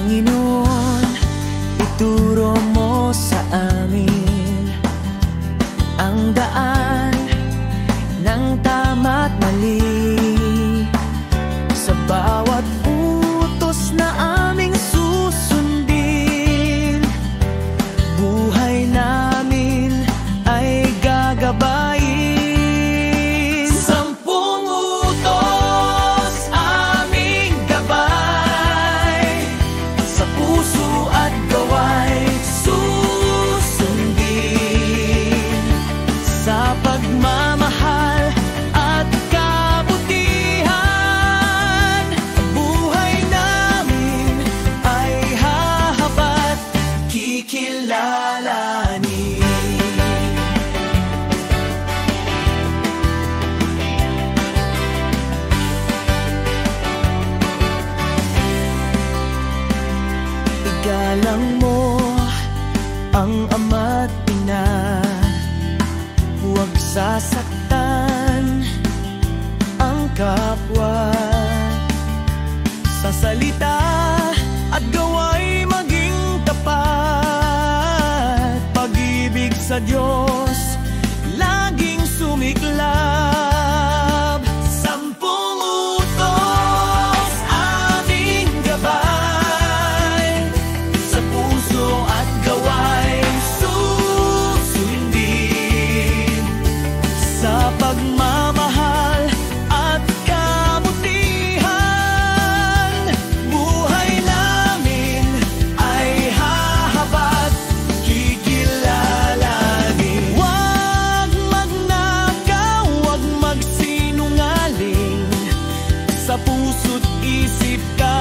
Panginoon, ituro mo sa amin ang daan ng tama't mali. Sa bawat utos na aming susundin, buhay namin ay gagabayin. 10 utos aming gabay, sa puso at gaway susundin. Sa pagmamahal at kabutihan, buhay namin ay hahabat kikilalanin. Igalang mo ang ama't ina, huwag sasaktan ang kapwa. Sa salita at gaway maging tapat, pag-ibig sa Diyos laging sumiklab. 10 utos aming gabay, sa puso at gaway susundin. Sa pagmamahal at kabutihan, buhay namin ay hahabat kikilalanin. Huwag magnakaw, huwag magsinungaling, sa puso't isip ka